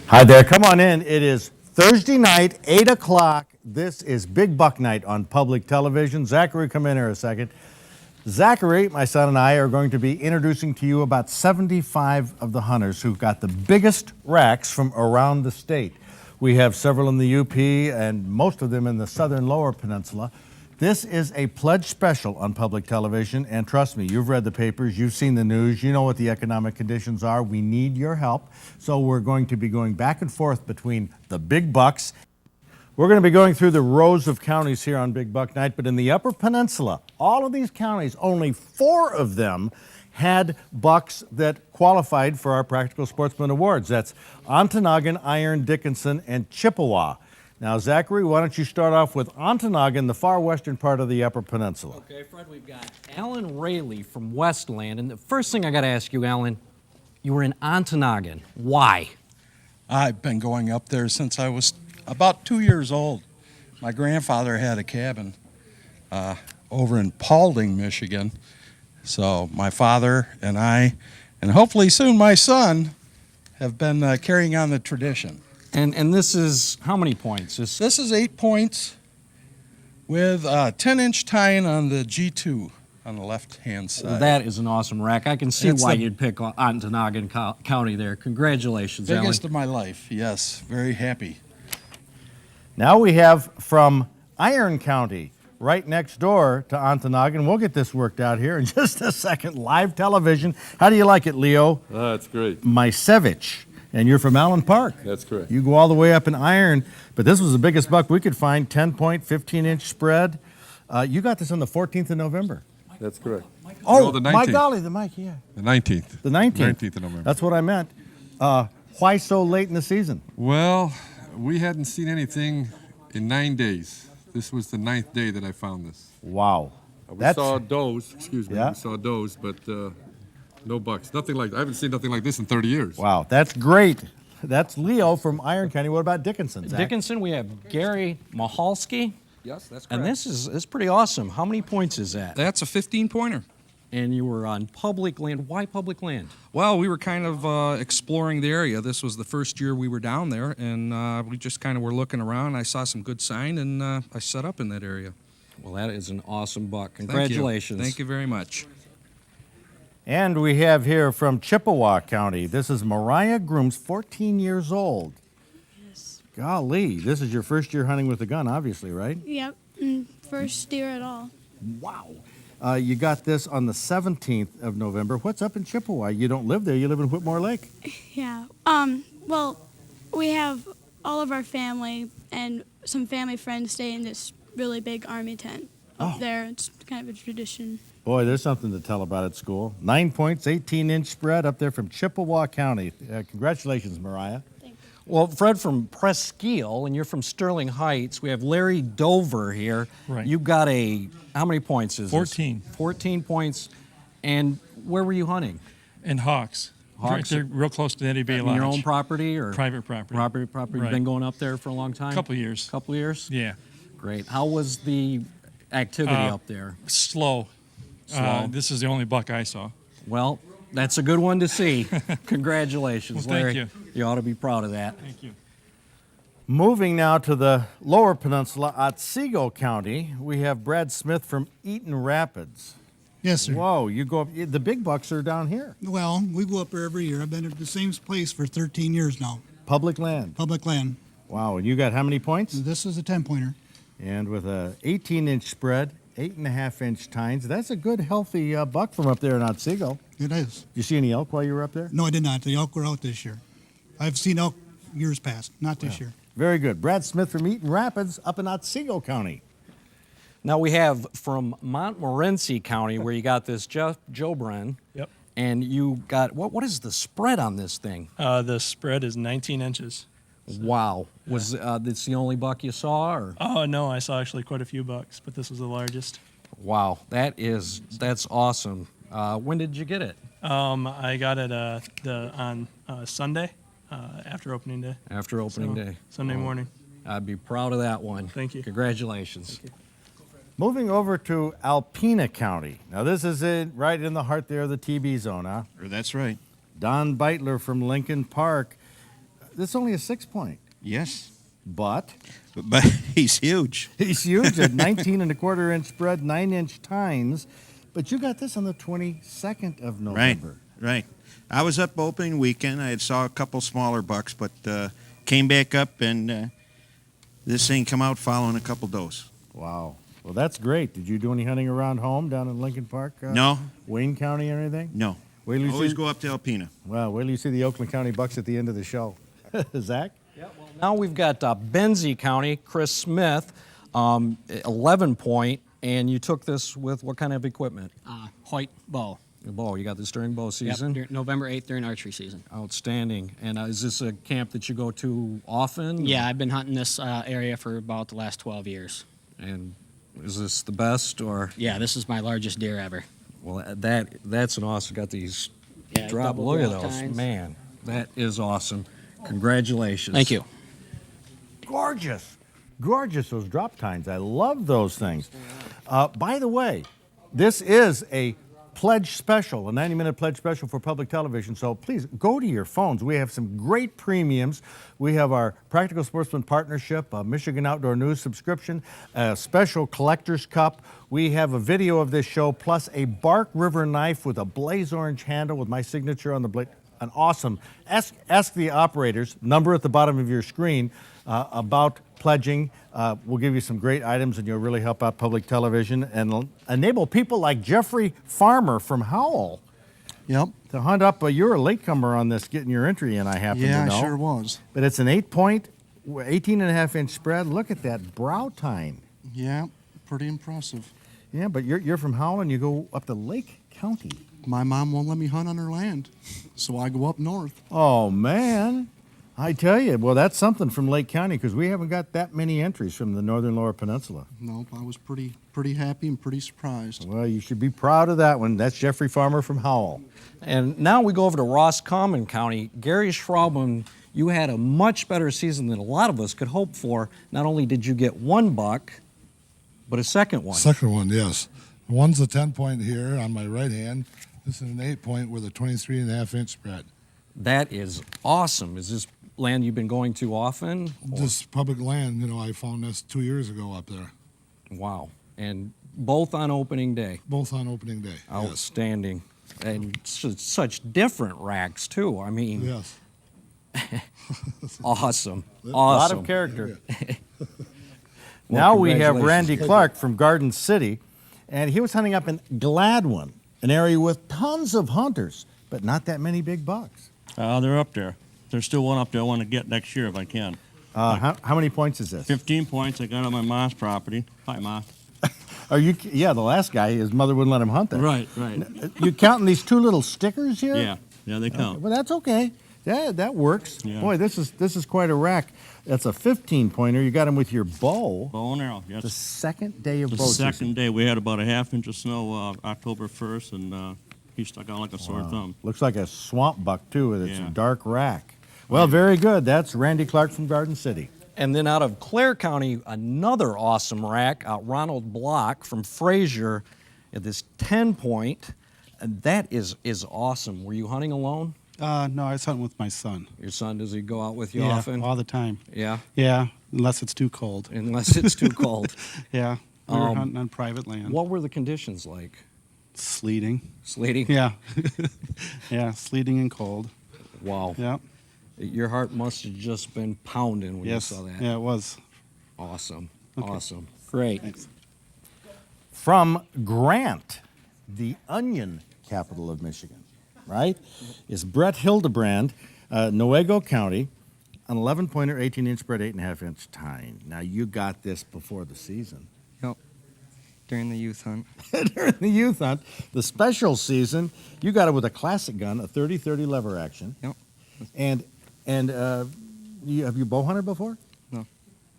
Hi there, come on in. It is Thursday night, 8 o'clock. This is Big Buck Night on public television. Zachary, come in here a second. Zachary, my son, and I are going to be introducing to you about 75 of the hunters who got the biggest racks from around the state. We have several in the UP and most of them in the southern lower peninsula. This is a pledge special on public television, and trust me, you've read the papers, you've seen the news, you know what the economic conditions are. We need your help, so we're going to be going back and forth between the big bucks. We're going to be going through the rows of counties here on Big Buck Night, but in the Upper Peninsula, all of these counties, only 4 of them had bucks that qualified for our Practical Sportsman Awards. That's Ontonagon, Iron, Dickinson, and Chippewa. Now, Zachary, why don't you start off with Ontonagon, the far western part of the Upper Peninsula. Okay, Fred, we've got Alan Rayleigh from Westland. And the first thing I got to ask you, Alan, you were in Ontonagon. Why? I've been going up there since I was about 2 years old. My grandfather had a cabin over in Paulding, Michigan. So my father and I, and hopefully soon my son, have been carrying on the tradition. And this is how many points? This is 8 points with a 10-inch tine on the G2 on the left-hand side. That is an awesome rack. I can see why you'd pick Ontonagon County there. Congratulations, Alan. Biggest of my life, yes. Very happy. Now we have from Iron County, right next door to Ontonagon. We'll get this worked out here in just a second. Live television. How do you like it, Leo? That's great. Mysevich. And you're from Allen Park. That's correct. You go all the way up in Iron, but this was the biggest buck we could find, 10-point, 15-inch spread. You got this on the 14th of November. That's correct. Oh, the my 19th. golly, the mic, yeah. The 19th. The 19th. 19th of November. That's what I meant. Why so late in the season? Well, we hadn't seen anything in 9 days. This was the 9th day that I found this. Wow. We saw does, excuse me, Yeah. we saw does, but no bucks. Nothing like, I haven't seen nothing like this in 30 years. Wow, that's great. That's Leo from Iron County. What about Dickinson, Zach? Dickinson, we have Gary Mahalski. Yes, that's correct. And this is pretty awesome. How many points is that? That's a 15-pointer. And you were on public land. Why public land? Well, we were kind of exploring the area. This was the first year we were down there, and we just kind of were looking around. I saw some good sign, and I set up in that area. Well, that is an awesome buck. Congratulations. Thank you very much. And we have here from Chippewa County. This is Mariah Grooms, 14 years old. Yes. Golly, this is your first year hunting with a gun, obviously, right? Yep. First year at all. Wow. You got this on the 17th of November. What's up in Chippewa? You don't live there. You live in Whitmore Lake. Yeah. Well, we have all of our family and some family friends stay in this really big army tent up there. It's kind of a tradition. Boy, there's something to tell about at school. 9 points, 18-inch spread up there from Chippewa County. Congratulations, Mariah. Thank you. Well, Fred from Presqu'île, and you're from Sterling Heights. We have Larry Dover here. Right. You got how many points is 14. this? 14 points. And where were you hunting? And Hawks. Hawks? They're real close to Eddie Bay On Lodge. your own property or? Private property. Property. You've Right. been going up there for a long time? Couple years. Couple years? Yeah. Great. How was the activity up there? Slow. Slow. This is the only buck I saw. Well, that's a good one to see. Congratulations, Well, thank Larry. you. You ought to be proud of that. Thank you. Moving now to the lower peninsula, Otsego County, we have Brad Smith from Eaton Rapids. Yes, sir. Whoa, you go up, the big bucks are down here. Well, we go up there every year. I've been at the same place for 13 years now. Public land. Public land. Wow, and you got how many points? This is a 10-pointer. And with a 18-inch spread, 8.5-inch tines, that's a good, healthy buck from up there in Otsego. It is. Did you see any elk while you were up there? No, I did not. The elk were out this year. I've seen elk years past, not this year. Very good. Brad Smith from Eaton Rapids up in Otsego County. Now we have from Montmorency County where you got this Jubran. Yep. And you got, what is the spread on this thing? The spread is 19 inches. Wow. Was this the only buck you saw? Or? Oh, no, I saw actually quite a few bucks, but this was the largest. Wow, that's awesome. When did you get it? I got it on Sunday after opening day. After opening So, day. Sunday morning. I'd be proud of that one. Thank you. Congratulations. Moving over to Alpena County. Now this is right in the heart there of the TB zone, huh? That's right. Don Butler from Lincoln Park. this is only a 6-point, Yes, but but he's huge. he's huge at 19 and a quarter inch spread, 9-inch tines. But you got this on the 22nd of November. Right. I was up opening weekend. I had saw a couple smaller bucks, but came back up, and this thing come out following a couple does. Wow. Well, that's great. Did you do any hunting around home down in Lincoln Park? No, Wayne County or anything? no. Wait till you Always see, go up to Alpena. well, wait till you see the Oakland County Bucks at the end of the show. Zach? Now we've got Benzie County, Chris Smith, 11-point, and you took this with what kind of equipment? Hoyt bow. A bow. You got this during bow Yep, season? November 8th during archery season. Outstanding. And is this a camp that you go to often? Yeah, I've been hunting this area for about the last 12 years. And is this the best or? Yeah, this is my largest deer ever. Well, that's an awesome. Got these Yeah, drop. double Look at drop those, tines. man. That is awesome. Congratulations. Thank you. Gorgeous. Gorgeous, those drop tines. I love those things. By the way, this is a pledge special, a 90-minute pledge special for public television. So please go to your phones. We have some great premiums. We have our Practical Sportsman partnership, a Michigan Outdoor News subscription, a special collector's cup. We have a video of this show, plus a Bark River knife with a blaze orange handle with my signature on the blade. An awesome. Ask the operators, number at the bottom of your screen, about pledging. We'll give you some great items, and you'll really help out public television and enable people like Jeffrey Farmer from Howell Yep. to hunt up. You're a latecomer on this, getting your entry in, I happen to know. Yeah, I sure was. But it's an 8-point, 18.5-inch spread. Look at that brow tine. Yeah, pretty impressive. Yeah, but you're from Howell, and you go up to Lake County. My mom won't let me hunt on her land, so I go up north. Oh, man. I tell you, well, that's something from Lake County, because we haven't got that many entries from the northern Lower Peninsula. Nope, I was pretty happy and pretty surprised. Well, you should be proud of that one. That's Jeffrey Farmer from Howell. And now we go over to Roscommon County. Gary Schraubman, you had a much better season than a lot of us could hope for. Not only did you get one buck, but a second one. Second one, yes. One's a 10-point here on my right hand. This is an 8-point with a 23.5-inch spread. That is awesome. Is this land you've been going to often? or- This public land, I found this 2 years ago up there. Wow. And both on opening day. Both on opening day. Yes. Outstanding. And such different racks, too. I mean, Yes. awesome. A Awesome. lot of character. Now we have Randy Clark from Garden City, and he was hunting up in Gladwin, an area with tons of hunters, but not that many big bucks. They're up there. There's still one up there I want to get next year if I can. How many points is this? 15 points I got on my mom's property. Hi, Ma. Are you? Yeah, the last guy, his mother wouldn't let him hunt there. Right. You counting these two little stickers here? Yeah, they count. Well, that's okay. Yeah, that works. Yeah. Boy, this is quite a rack. That's a 15-pointer. You got him with your bow. Bow and arrow, yes. The second day of The bow season. second day, we had about a half-inch of snow October 1st, and he stuck out like a sore thumb. Looks like a swamp buck, too, with its Yeah. dark rack. Well, very good. That's Randy Clark from Garden City. And then out of Clare County, another awesome rack, Ronald Block from Fraser at this 10-point. And that is awesome. Were you hunting alone? No, I was hunting with my son. Your son, does he go out with you Yeah, often? all the time. Yeah? Yeah, unless it's too cold. Unless it's too cold. Yeah, we were hunting on private land. What were the conditions like? Sleeting. Sleeting? Yeah. Yeah, sleeting and cold. Wow. Yeah. Your heart must have just been pounding when Yes. you saw that. Yeah, it was. Awesome. Okay. Awesome. Great. Thanks. From Grant, the onion capital of Michigan, right, is Brett Hildebrand, Newego County, an 11-pointer, 18-inch spread, 8.5-inch tine. Now, you got this before the season. Yep. During the youth hunt. During the youth hunt. The special season, you got it with a classic gun, a 30-30 lever action. Yep. And have you bow hunted before? No.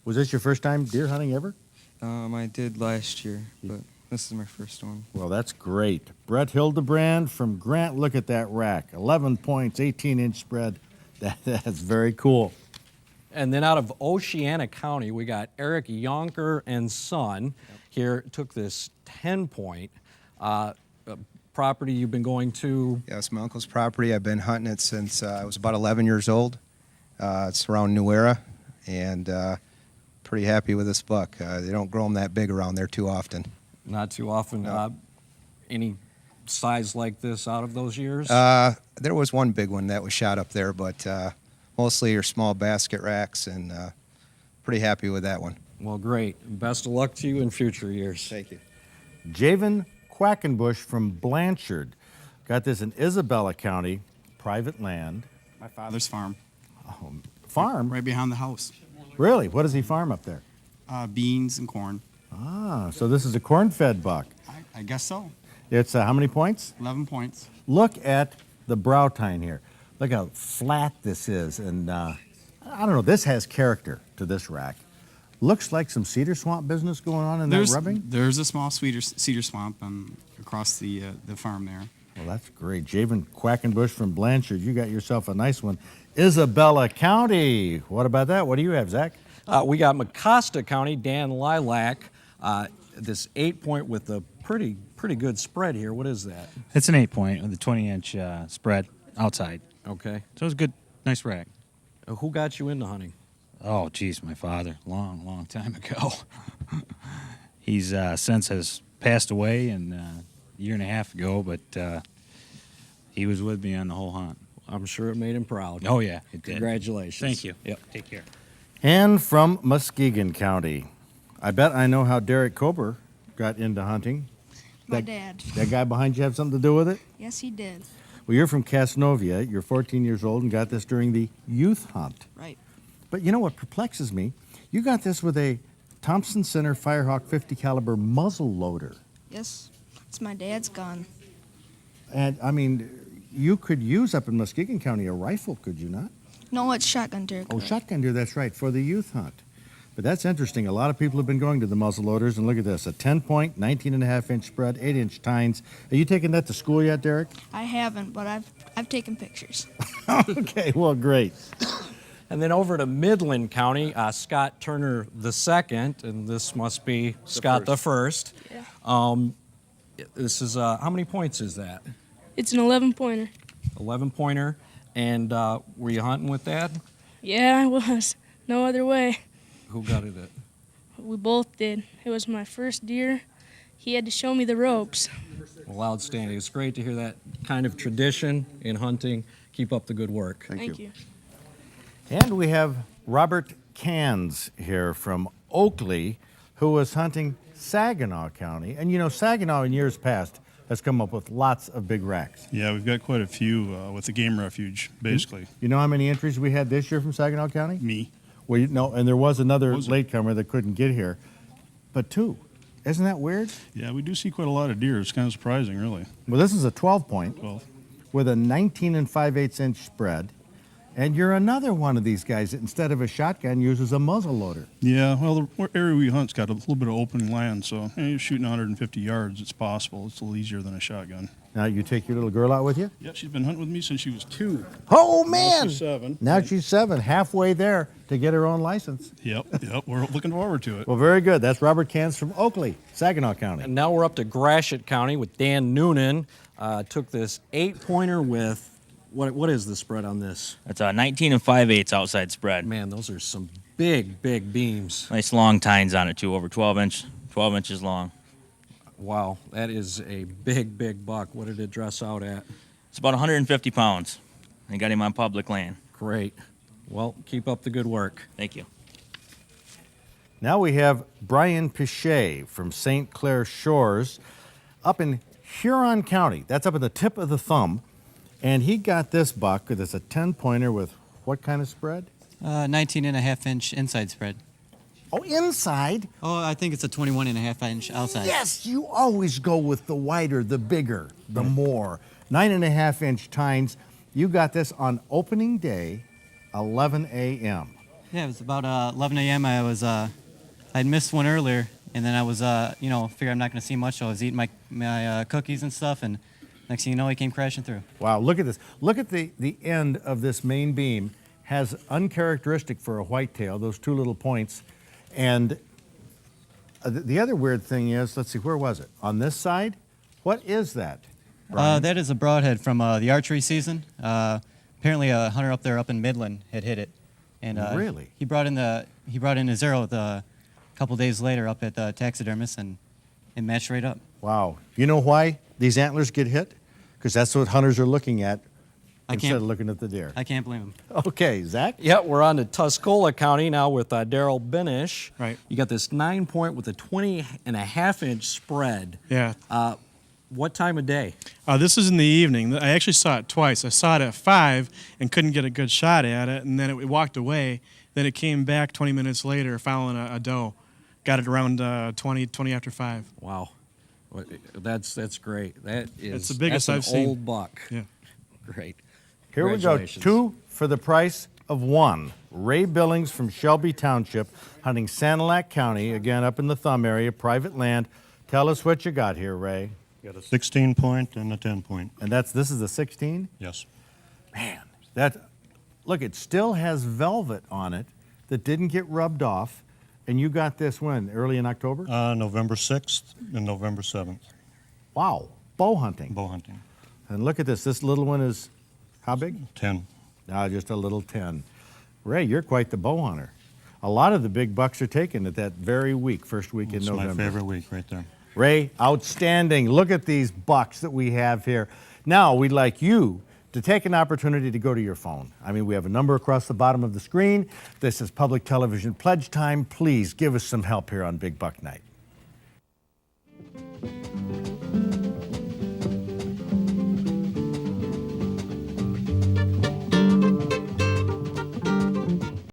Was this your first time deer hunting ever? I did last year, but this is my first one. Well, that's great. Brett Hildebrand from Grant, look at that rack. 11 points, 18-inch spread. That's very cool. And then out of Oceana County, we got Eric Yonker and Son here, took this 10-point property you've been going to. Yeah, it's my uncle's property. I've been hunting it since I was about 11 years old. It's around New Era, and pretty happy with this buck. They don't grow them that big around there too often. Not too often. No. Any size like this out of those years? There was one big one that was shot up there, but mostly your small basket racks, and pretty happy with that one. Well, great. Best of luck to you in future years. Thank you. Javon Quackenbush from Blanchard. Got this in Isabella County, private land. My father's farm. Oh, farm? Right behind the house. Really? What does he farm up there? Beans and corn. Ah, so this is a corn-fed buck. I guess so. It's how many points? 11 points. Look at the brow tine here. Look how flat this is. And I don't know, this has character to this rack. Looks like some cedar swamp business going on in that rubbing. There's a small cedar swamp across the farm there. Well, that's great. Javon Quackenbush from Blanchard, you got yourself a nice one. Isabella County. What about that? What do you have, Zach? We got Mecosta County, Dan Lilac. This 8-point with a pretty good spread here. What is that? It's an 8-point with a 20-inch spread outside. Okay. So it's a good, nice rack. Who got you into hunting? Oh, geez, my father, long time ago. He's since has passed away a year and a half ago, but he was with me on the whole hunt. I'm sure it made him proud. Oh, yeah, it did. Congratulations. Thank you. Yep, take care. And from Muskegon County. I bet I know how Derek Cober got into hunting. My dad. That guy behind you have something to do with it? Yes, he did. Well, you're from Casnovia. You're 14 years old and got this during the youth hunt. Right. But you know what perplexes me? You got this with a Thompson Center Firehawk 50 caliber muzzle loader. Yes, it's my dad's gun. And I mean, you could use up in Muskegon County a rifle, could you not? No, it's shotgun deer. Oh, shotgun deer, that's right, for the youth hunt. But that's interesting. A lot of people have been going to the muzzle loaders, and look at this, a 10-point, 19.5-inch spread, 8-inch tines. Are you taking that to school yet, Derek? I haven't, but I've taken pictures. Okay, well, great. And then over to Midland County, Scott Turner II, and this must be Scott the first. Yeah. This is, how many points is that? It's an 11-pointer. 11-pointer. And were you hunting with Dad? Yeah, I was. No other way. Who gutted it? We both did. It was my first deer. He had to show me the ropes. Well, outstanding. It's great to hear that kind of tradition in hunting. Keep up the good work. Thank you. And we have Robert Cans here from Oakley, who was hunting Saginaw County. And you know, Saginaw in years past has come up with lots of big racks. Yeah, we've got quite a few with the game refuge, basically. You know how many entries we had this year from Saginaw County? Me. Well, and there was another latecomer that couldn't get here, but 2. Isn't that weird? Yeah, we do see quite a lot of deer. It's kind of surprising, really. Well, this is a 12-point with a 19 5/8-inch spread, and you're another one of these guys that instead of a shotgun uses a muzzle loader. Yeah, well, the area we hunt's got a little bit of open land, so you're shooting 150 yards. It's possible. It's a little easier than a shotgun. Now, you take your little girl out with you? Yeah, she's been hunting with me since she was 2. Oh, Now man! she's 7. Now she's 7, halfway there to get her own license. Yep, we're looking forward to it. Well, very good. That's Robert Cans from Oakley, Saginaw County. And now we're up to Gratiot County with Dan Noonan. Took this 8-pointer with, what is the spread on this? It's a 19 5/8 outside spread. Man, those are some big beams. Nice long tines on it too, over 12 inches long. Wow, that is a big buck. What did it dress out at? It's about 150 pounds. I got him on public land. Great. Well, keep up the good work. Thank you. Now we have Brian P Shave from St. Clair Shores up in Huron County. That's up at the tip of the thumb. And he got this buck. It's a 10-pointer with what kind of spread? 19.5-inch inside spread. Oh, inside? Oh, I think it's a 21.5-inch outside. Yes, you always go with the wider, the bigger, the more. 9.5-inch tines. You got this on opening day, 11 a.m. Yeah, it was about 11 a.m. I'd missed one earlier, and then I was, figured I'm not going to see much, so I was eating my cookies and stuff, and next thing you know, he came crashing through. Wow, look at this. Look at the end of this main beam. Has uncharacteristic for a whitetail, those 2 little points. And the other weird thing is, let's see, where was it? On this side? What is that? That is a broadhead from the archery season. Apparently a hunter up in Midland had hit it. And Really? he brought in his arrow a couple days later up at the taxidermist, and it matched right up. Wow. You know why these antlers get hit? Because that's what hunters are looking at instead can't- of looking at the deer. I can't blame him. Okay, Zach? Yeah, we're on to Tuscola County now with Daryl Binish. Right. You got this 9-point with a 20.5-inch spread. Yeah. What time of day? This is in the evening. I actually saw it twice. I saw it at 5 and couldn't get a good shot at it, and then it walked away. Then it came back 20 minutes later following a doe. Got it around 20 after 5. Wow. That's great. That is It's the biggest that's I've an seen. old buck. Yeah. Great. Here we go. Congratulations. 2 for the price of 1. Ray Billings from Shelby Township, hunting Sanilac County, again up in the Thumb area, private land. Tell us what you got here, Ray. Got a 16-point and a 10-point. And this is a 16? Yes. Man, look, it still has velvet on it that didn't get rubbed off. And you got this when? Early in October? November 6th and November 7th. Wow. Bow hunting. Bow hunting. And look at this. This little one is how big? 10. Just a little 10. Ray, you're quite the bow hunter. A lot of the big bucks are taken at that very week, first week in It's November. my favorite week right there. Ray, outstanding. Look at these bucks that we have here. Now, we'd like you to take an opportunity to go to your phone. I mean, we have a number across the bottom of the screen. This is public television pledge time. Please give us some help here on Big Buck Night.